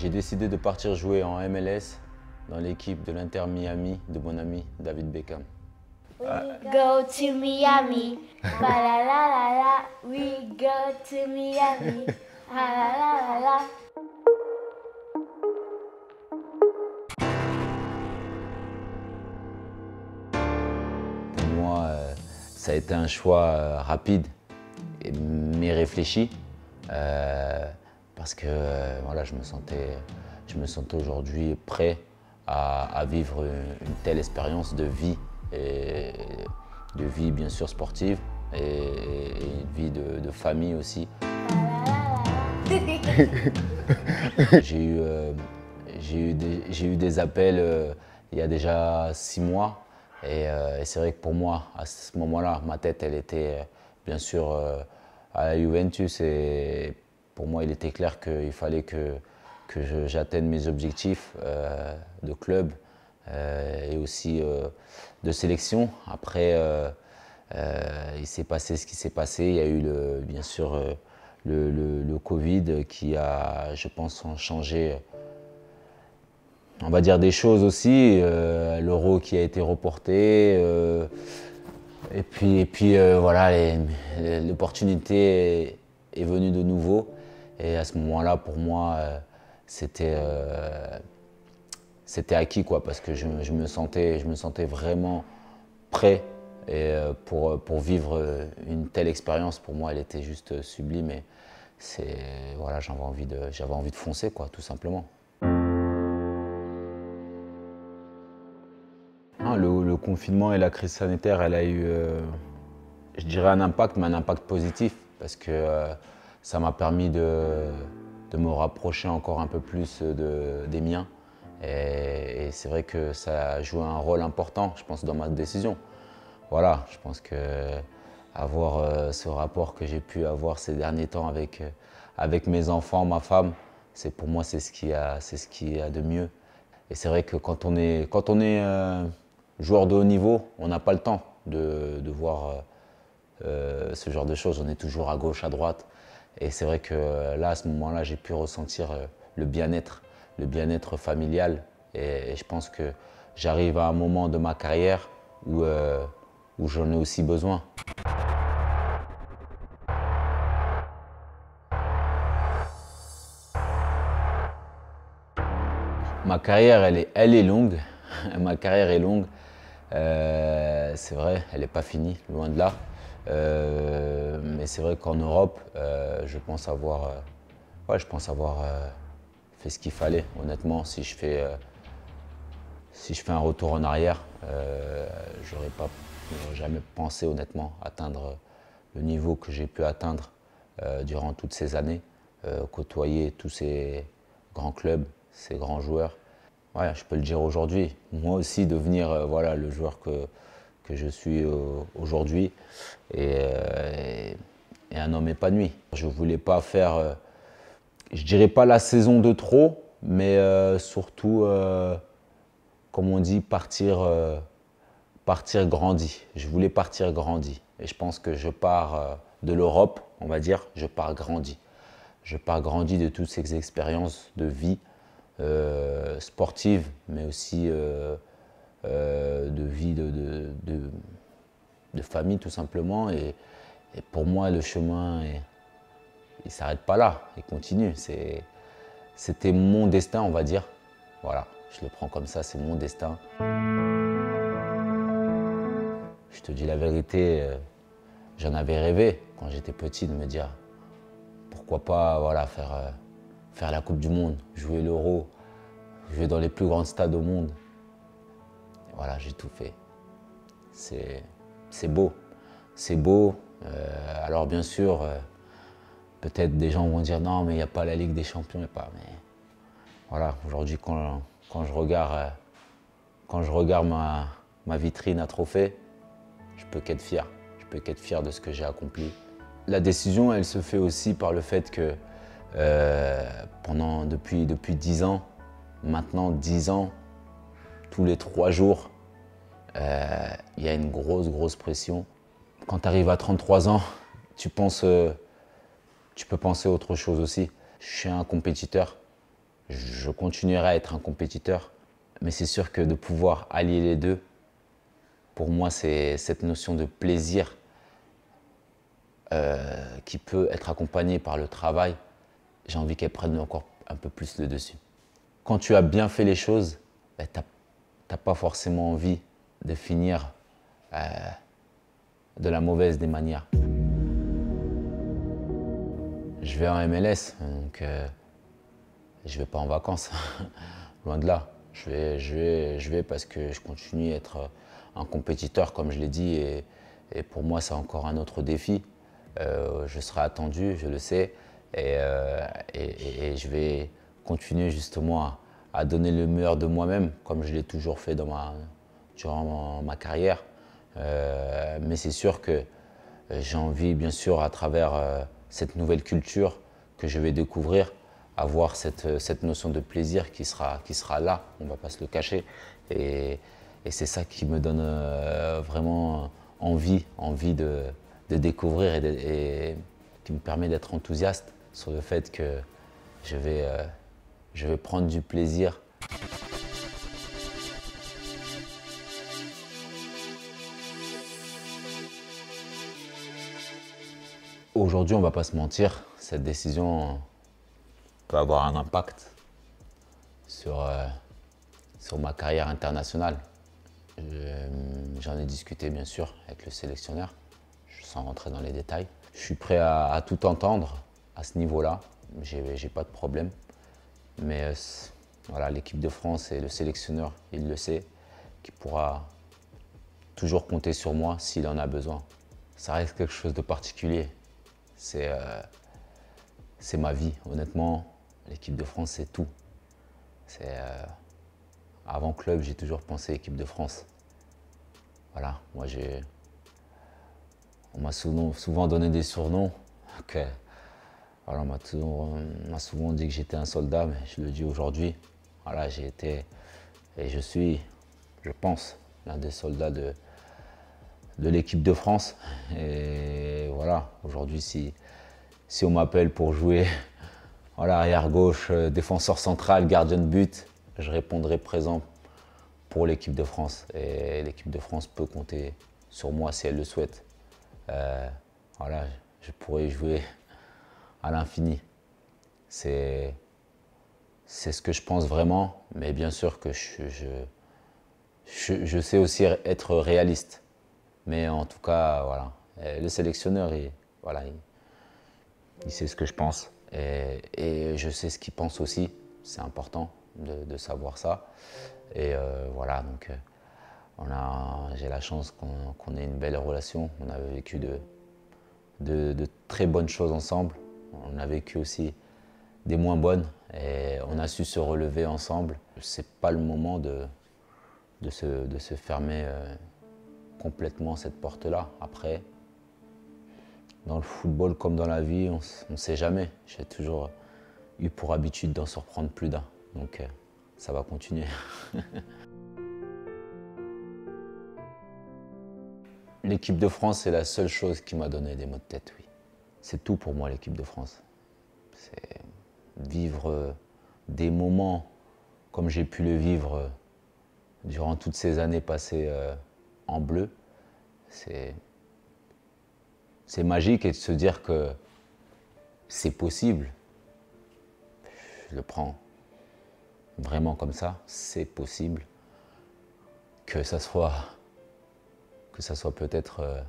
J'ai décidé de partir jouer en MLS dans l'équipe de l'Inter Miami de mon ami David Beckham. We go to Miami, la la la la la. We go to Miami, la la la la la. Pour moi, ça a été un choix rapide mais réfléchi parce que voilà, je me sentais aujourd'hui prêt à vivre une telle expérience de vie, et de vie bien sûr sportive et une vie de famille aussi. J'ai eu des appels il y a déjà 6 mois et c'est vrai que pour moi, à ce moment-là, ma tête elle était bien sûr à la Juventus et pour moi il était clair qu'il fallait que j'atteigne mes objectifs de club et aussi de sélection. Après, il s'est passé ce qui s'est passé. Il y a eu bien sûr le Covid qui a, je pense, changé, on va dire, des choses aussi. L'Euro qui a été reporté. Et puis voilà, l'opportunité est venue de nouveau. Et à ce moment-là, pour moi, c'était acquis, quoi, parce que je me sentais vraiment prêt. Et pour vivre une telle expérience, pour moi, elle était juste sublime. Et voilà, j'avais envie de foncer, quoi, tout simplement. Le confinement et la crise sanitaire, elle a eu, je dirais, un impact, mais un impact positif, parce que ça m'a permis de me rapprocher encore un peu plus des miens. Et c'est vrai que ça a joué un rôle important, je pense, dans ma décision. Voilà, je pense que avoir ce rapport que j'ai pu avoir ces derniers temps avec mes enfants, ma femme, pour moi, c'est ce qu'il y a de mieux. Et c'est vrai que quand on est joueur de haut niveau, on n'a pas le temps de voir ce genre de choses. On est toujours à gauche, à droite. Et c'est vrai que là, à ce moment-là, j'ai pu ressentir le bien-être familial. Et je pense que j'arrive à un moment de ma carrière où j'en ai aussi besoin. Ma carrière, elle est longue. Ma carrière est longue. C'est vrai, elle n'est pas finie, loin de là. Mais c'est vrai qu'en Europe, je pense avoir fait ce qu'il fallait. Honnêtement, si je fais un retour en arrière, j'aurais jamais pensé honnêtement atteindre le niveau que j'ai pu atteindre durant toutes ces années, côtoyer tous ces grands clubs, ces grands joueurs. Ouais, je peux le dire aujourd'hui, moi aussi devenir voilà, le joueur que je suis aujourd'hui et un homme épanoui. Je ne voulais pas faire, je dirais pas la saison de trop, mais surtout, comme on dit, partir grandi. Je voulais partir grandi. Et je pense que je pars de l'Europe, on va dire, je pars grandi. Je pars grandi de toutes ces expériences de vie sportive, mais aussi de vie de famille, tout simplement. Et pour moi, le chemin, il ne s'arrête pas là, il continue. C'était mon destin, on va dire. Voilà, je le prends comme ça, c'est mon destin. Je te dis la vérité, j'en avais rêvé quand j'étais petit de me dire pourquoi pas voilà, faire la Coupe du Monde, jouer l'Euro, jouer dans les plus grands stades au monde. Et voilà, j'ai tout fait. C'est beau. C'est beau. Alors bien sûr, peut-être des gens vont dire non, mais il n'y a pas la Ligue des Champions. Mais voilà, aujourd'hui, quand je regarde ma vitrine à trophées, je peux qu'être fier. Je peux qu'être fier de ce que j'ai accompli. La décision, elle se fait aussi par le fait que depuis 10 ans, maintenant 10 ans, tous les 3 jours, il y a une grosse pression. Quand tu arrives à 33 ans, tu peux penser à autre chose aussi. Je suis un compétiteur, je continuerai à être un compétiteur. Mais c'est sûr que de pouvoir allier les deux, pour moi, c'est cette notion de plaisir qui peut être accompagnée par le travail. J'ai envie qu'elle prenne encore un peu plus le dessus. Quand tu as bien fait les choses, ben, tu n'as pas forcément envie de finir de la mauvaise des manières. Je vais en MLS, donc je vais pas en vacances, loin de là. Je vais parce que je continue à être un compétiteur, comme je l'ai dit, et pour moi, c'est encore un autre défi. Je serai attendu, je le sais, et je vais continuer justement à donner le meilleur de moi-même, comme je l'ai toujours fait durant ma carrière. Mais c'est sûr que j'ai envie, bien sûr, à travers cette nouvelle culture que je vais découvrir, avoir cette notion de plaisir qui sera là, on ne va pas se le cacher. Et c'est ça qui me donne vraiment envie de découvrir et qui me permet d'être enthousiaste sur le fait que je vais prendre du plaisir. Aujourd'hui, on ne va pas se mentir, cette décision peut avoir un impact sur ma carrière internationale. J'en ai discuté bien sûr avec le sélectionneur, sans rentrer dans les détails. Je suis prêt à tout entendre à ce niveau-là, j'ai pas de problème. Mais voilà, l'équipe de France et le sélectionneur, il le sait, qui pourra toujours compter sur moi s'il en a besoin. Ça reste quelque chose de particulier. C'est ma vie, honnêtement. L'équipe de France, c'est tout. Avant club, j'ai toujours pensé équipe de France. Voilà, moi on m'a souvent donné des surnoms. Okay. Voilà, on m'a souvent dit que j'étais un soldat, mais je le dis aujourd'hui. Voilà, j'ai été et je suis, je pense, l'un des soldats de l'équipe de France. Et voilà, aujourd'hui, si on m'appelle pour jouer voilà, arrière gauche, défenseur central, gardien de but, je répondrai présent pour l'équipe de France. Et l'équipe de France peut compter sur moi si elle le souhaite. Voilà, je pourrais jouer à l'infini. C'est ce que je pense vraiment, mais bien sûr que je sais aussi être réaliste. Mais en tout cas, voilà, le sélectionneur, il sait ce que je pense. Et je sais ce qu'il pense aussi. C'est important de savoir ça. Et voilà, donc j'ai la chance qu'on ait une belle relation. On a vécu de très bonnes choses ensemble. On a vécu aussi des moins bonnes et on a su se relever ensemble. C'est pas le moment de se fermer complètement cette porte-là. Après, dans le football comme dans la vie, on ne sait jamais. J'ai toujours eu pour habitude d'en surprendre plus d'un. Donc ça va continuer. L'équipe de France, c'est la seule chose qui m'a donné des maux de tête, oui. C'est tout pour moi, l'équipe de France. C'est vivre des moments comme j'ai pu le vivre durant toutes ces années passées en bleu. C'est magique, et de se dire que c'est possible. Je le prends vraiment comme ça, c'est possible. Que ça soit peut-être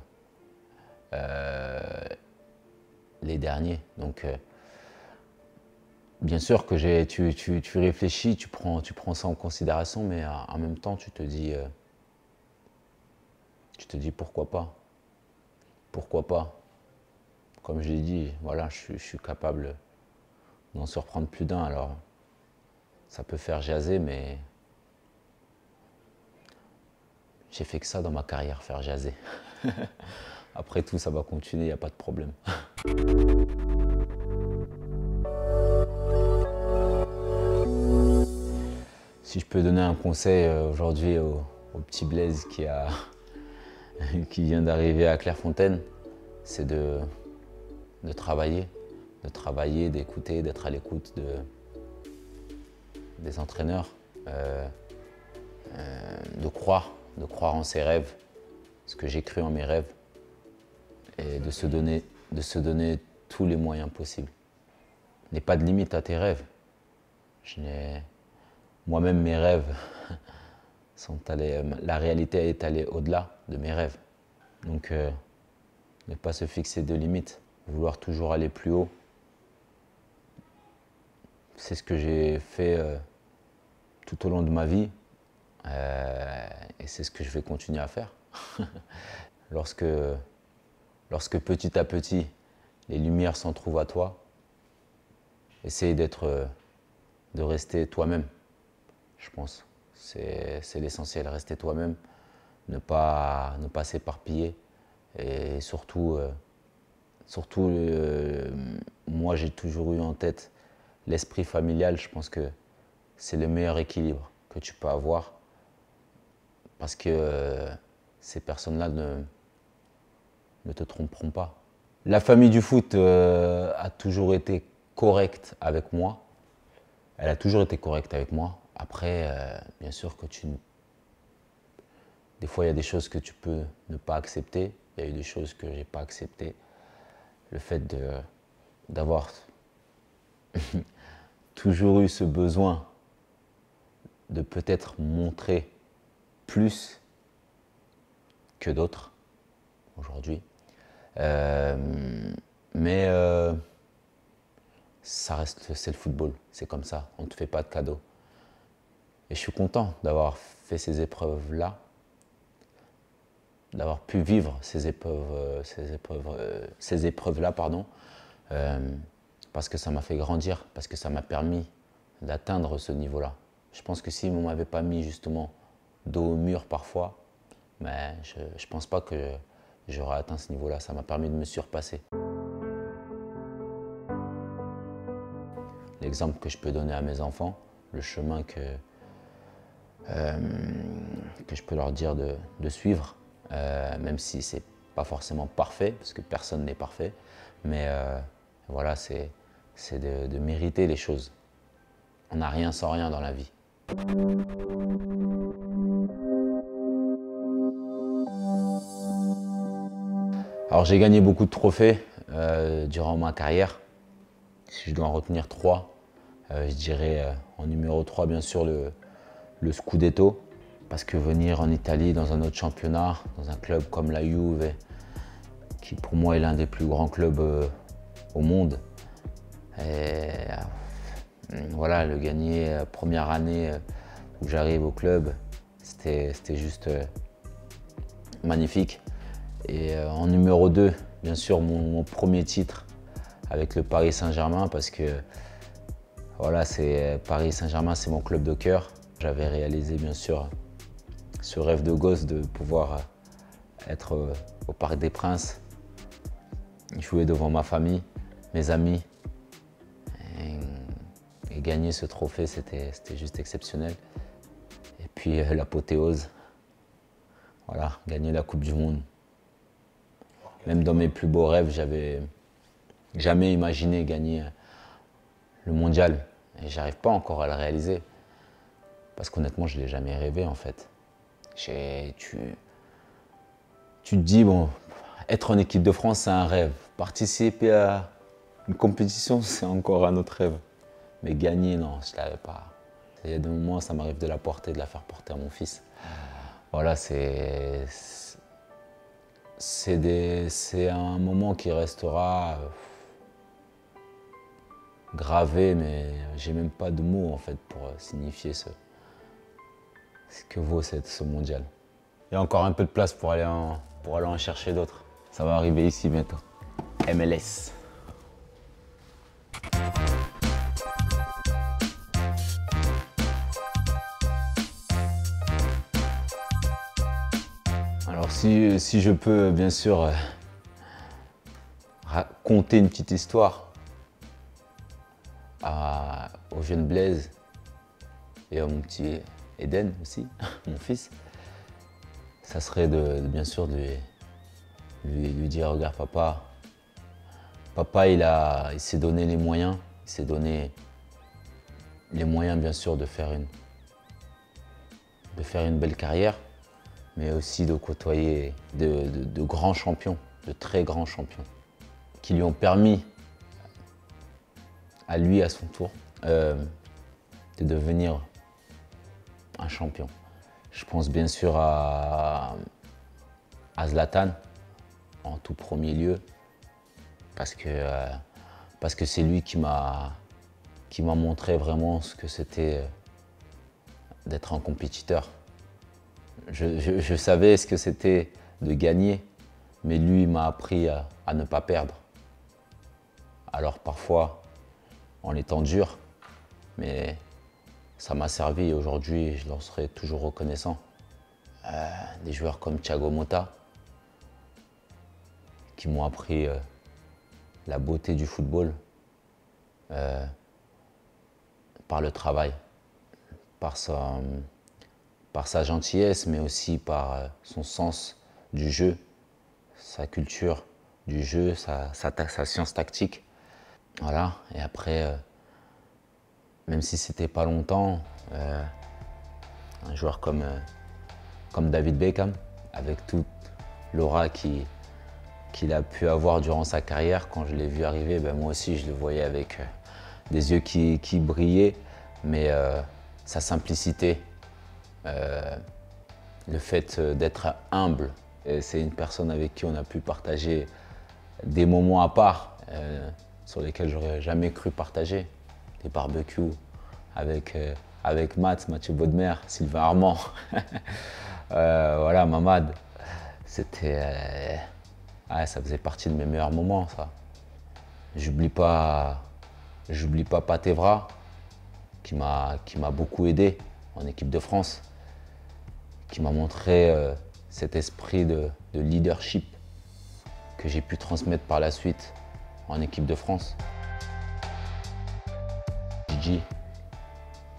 les derniers. Donc, bien sûr que tu réfléchis, tu prends ça en considération, mais en même temps, tu te dis pourquoi pas. Pourquoi pas. Comme je l'ai dit, voilà, je suis capable d'en surprendre plus d'un. Alors, ça peut faire jaser, mais j'ai fait que ça dans ma carrière, faire jaser. Après tout, ça va continuer, il n'y a pas de problème. Si je peux donner un conseil aujourd'hui au petit Blaise qui vient d'arriver à Clairefontaine, c'est de travailler, d'écouter, d'être à l'écoute des entraîneurs, de croire en ses rêves, ce que j'ai cru en mes rêves, et de se donner tous les moyens possibles. Il n'y a pas de limite à tes rêves. Moi-même, mes rêves sont allés, la réalité est allée au-delà de mes rêves. Donc, ne pas se fixer de limites, vouloir toujours aller plus haut. C'est ce que j'ai fait tout au long de ma vie et c'est ce que je vais continuer à faire. Lorsque petit à petit, les lumières s'en trouvent à toi, essaye de rester toi-même, je pense. C'est l'essentiel, rester toi-même, ne pas s'éparpiller. Et surtout, moi j'ai toujours eu en tête l'esprit familial. Je pense que c'est le meilleur équilibre que tu peux avoir parce que ces personnes-là ne te tromperont pas. La famille du foot a toujours été correcte avec moi. Elle a toujours été correcte avec moi. Après, bien sûr que des fois, il y a des choses que tu peux ne pas accepter. Il y a eu des choses que je n'ai pas acceptées. Le fait d'avoir toujours eu ce besoin de peut-être montrer plus que d'autres aujourd'hui. Mais ça reste, c'est le football, c'est comme ça, on ne te fait pas de cadeaux. Et je suis content d'avoir fait ces épreuves-là, d'avoir pu vivre ces épreuves-là, pardon, parce que ça m'a fait grandir, parce que ça m'a permis d'atteindre ce niveau-là. Je pense que si on ne m'avait pas mis justement dos au mur parfois, mais je ne pense pas que j'aurais atteint ce niveau-là. Ça m'a permis de me surpasser. L'exemple que je peux donner à mes enfants, le chemin que je peux leur dire de suivre, même si c'est pas forcément parfait, parce que personne n'est parfait, mais voilà, c'est de mériter les choses. On n'a rien sans rien dans la vie. Alors j'ai gagné beaucoup de trophées durant ma carrière. Si je dois en retenir 3, je dirais en numéro 3 bien sûr le Scudetto. Parce que venir en Italie dans un autre championnat, dans un club comme la Juve, qui pour moi est l'un des plus grands clubs au monde, et voilà, le gagner première année où j'arrive au club, c'était juste magnifique. Et en numéro 2, bien sûr, mon premier titre avec le Paris Saint-Germain, parce que voilà, Paris Saint-Germain, c'est mon club de cœur. J'avais réalisé bien sûr ce rêve de gosse de pouvoir être au Parc des Princes, jouer devant ma famille, mes amis, et gagner ce trophée, c'était juste exceptionnel. Et puis l'apothéose, voilà, gagner la Coupe du Monde. Même dans mes plus beaux rêves, j'avais jamais imaginé gagner le mondial. Et j'arrive pas encore à le réaliser. Parce qu'honnêtement, je l'ai jamais rêvé en fait. Tu te dis, bon, être en équipe de France, c'est un rêve. Participer à une compétition, c'est encore un autre rêve. Mais gagner, non, je ne l'avais pas. Il y a des moments, ça m'arrive de la porter, de la faire porter à mon fils. Voilà, c'est un moment qui restera gravé, mais j'ai même pas de mots en fait pour signifier ce que vaut ce mondial. Il y a encore un peu de place pour aller en chercher d'autres. Ça va arriver ici bientôt. MLS. Alors si je peux bien sûr raconter une petite histoire au jeune Blaise et à mon petit Eden aussi, mon fils, ça serait bien sûr de lui dire, regarde papa il s'est donné les moyens, il s'est donné les moyens, bien sûr, de faire une belle carrière, mais aussi de côtoyer de grands champions, de très grands champions, qui lui ont permis, à lui, à son tour, de devenir un champion. Je pense bien sûr à Zlatan, en tout premier lieu, parce que c'est lui qui m'a montré vraiment ce que c'était d'être un compétiteur. Je savais ce que c'était de gagner, mais lui il m'a appris à ne pas perdre. Alors parfois, en étant dur, mais ça m'a servi et aujourd'hui je leur serai toujours reconnaissant. Des joueurs comme Thiago Motta, qui m'ont appris la beauté du football par le travail, par sa gentillesse, mais aussi par son sens du jeu, sa culture du jeu, sa science tactique. Voilà, et après, même si c'était pas longtemps, un joueur comme David Beckham, avec toute l'aura qu'il a pu avoir durant sa carrière, quand je l'ai vu arriver, ben moi aussi je le voyais avec des yeux qui brillaient, mais sa simplicité, le fait d'être humble. C'est une personne avec qui on a pu partager des moments à part, sur lesquels j'aurais jamais cru partager. Des barbecues avec Mathieu Bodmer, Sylvain Armand, voilà, Mamad. C'était... ça faisait partie de mes meilleurs moments, ça. J'oublie pas Pat Evra, qui m'a beaucoup aidé en équipe de France, qui m'a montré cet esprit de leadership que j'ai pu transmettre par la suite en équipe de France. Gigi,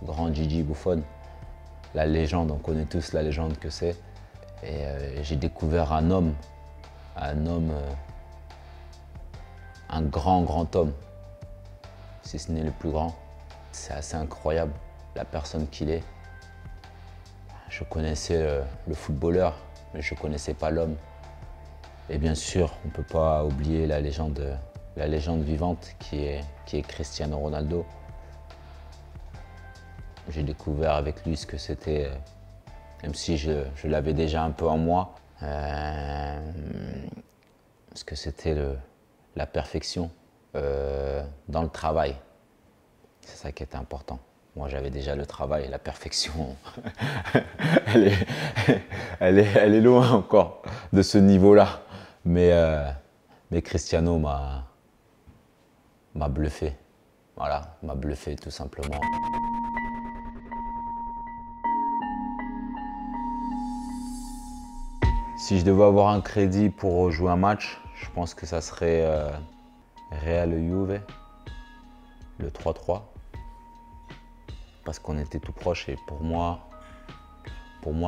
grand Gigi Buffon, la légende, on connaît tous la légende que c'est. Et j'ai découvert un grand homme, si ce n'est le plus grand. C'est assez incroyable, la personne qu'il est. Je connaissais le footballeur, mais je ne connaissais pas l'homme. Et bien sûr, on ne peut pas oublier la légende vivante qui est Cristiano Ronaldo. J'ai découvert avec lui ce que c'était, même si je l'avais déjà un peu en moi, ce que c'était la perfection dans le travail. C'est ça qui était important. Moi, j'avais déjà le travail, la perfection, elle est loin encore de ce niveau-là. Mais Cristiano m'a bluffé. Voilà, m'a bluffé tout simplement. Si je devais avoir un crédit pour jouer un match, je pense que ça serait Real Juve, le 3-3. Parce qu'on était tout proche et pour moi,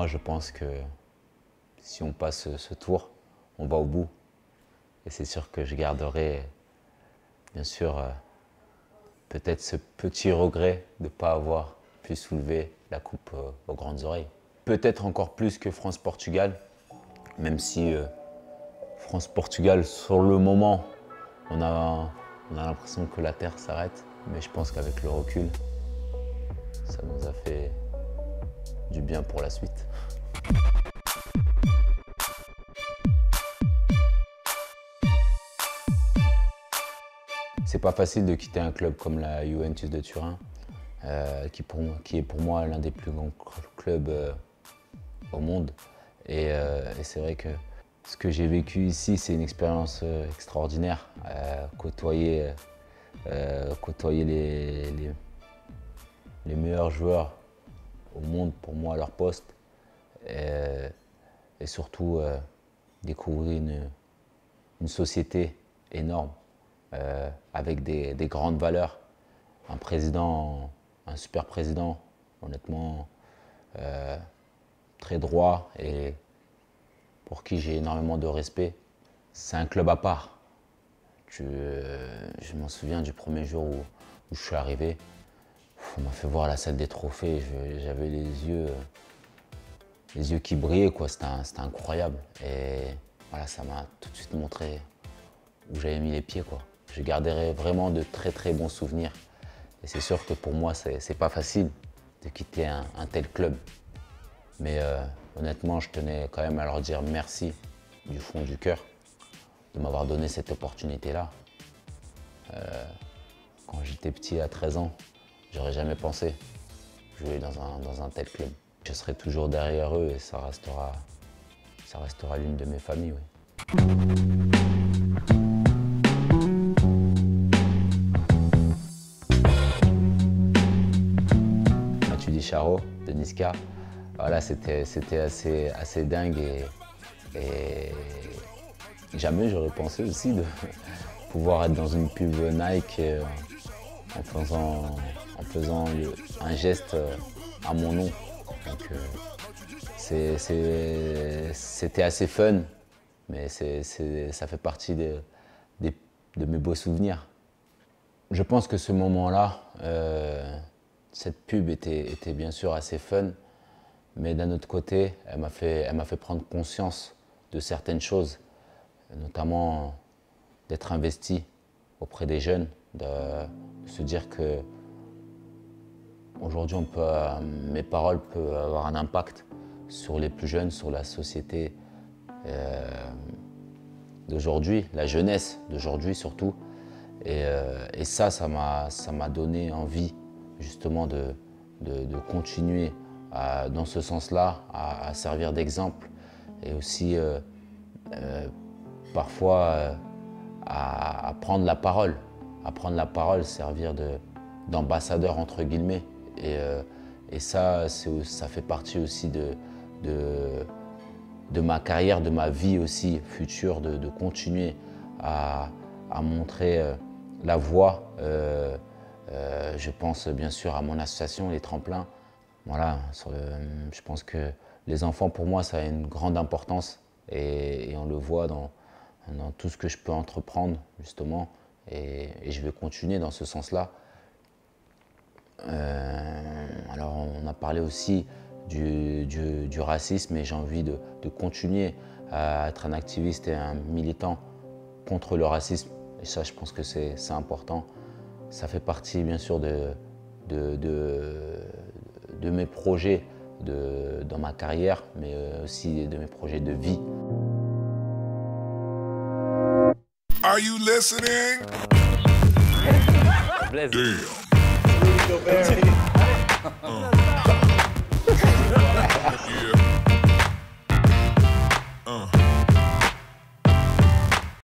je pense que si on passe ce tour, on va au bout. Et c'est sûr que je garderai, bien sûr, peut-être ce petit regret de ne pas avoir pu soulever la coupe aux grandes oreilles. Peut-être encore plus que France-Portugal, même si France-Portugal, sur le moment, on a l'impression que la terre s'arrête. Mais je pense qu'avec le recul, ça nous a fait du bien pour la suite. C'est pas facile de quitter un club comme la Juventus de Turin, qui est pour moi l'un des plus grands clubs au monde. Et c'est vrai que ce que j'ai vécu ici, c'est une expérience extraordinaire. Côtoyer les meilleurs joueurs au monde, pour moi, à leur poste. Et surtout, découvrir une société énorme, avec des grandes valeurs. Un super président, honnêtement, très droit et pour qui j'ai énormément de respect. C'est un club à part. Je m'en souviens du premier jour où je suis arrivé. On m'a fait voir la salle des trophées, j'avais les yeux qui brillaient, quoi. C'était incroyable. Et voilà, ça m'a tout de suite montré où j'avais mis les pieds, quoi. Je garderai vraiment de très très bons souvenirs. Et c'est sûr que pour moi, c'est pas facile de quitter un tel club. Mais honnêtement, je tenais quand même à leur dire merci du fond du cœur de m'avoir donné cette opportunité-là. Quand j'étais petit, à 13 ans, j'aurais jamais pensé jouer dans un tel club. Je serai toujours derrière eux et ça restera l'une de mes familles, oui. Mathieu Dicharo de Niska, voilà, c'était assez dingue et jamais j'aurais pensé aussi de pouvoir être dans une pub Nike en faisant un geste à mon nom. Donc c'était assez fun, mais ça fait partie de mes beaux souvenirs. Je pense que ce moment-là, cette pub était bien sûr assez fun, mais d'un autre côté, elle m'a fait prendre conscience de certaines choses, notamment d'être investi auprès des jeunes, de se dire que aujourd'hui, mes paroles peuvent avoir un impact sur les plus jeunes, sur la société d'aujourd'hui, la jeunesse d'aujourd'hui surtout. Et ça m'a donné envie justement de continuer dans ce sens-là, à servir d'exemple et aussi parfois à prendre la parole, servir d'ambassadeur entre guillemets. Et ça fait partie aussi de ma carrière, de ma vie aussi future, de continuer à montrer la voie. Je pense bien sûr à mon association, les Tremplins. Voilà, je pense que les enfants, pour moi, ça a une grande importance et on le voit dans tout ce que je peux entreprendre, justement, et je vais continuer dans ce sens-là. Alors, on a parlé aussi du racisme et j'ai envie de continuer à être un activiste et un militant contre le racisme. Et ça, je pense que c'est important. Ça fait partie, bien sûr, de mes projets dans ma carrière, mais aussi de mes projets de vie. Are you listening? Damn.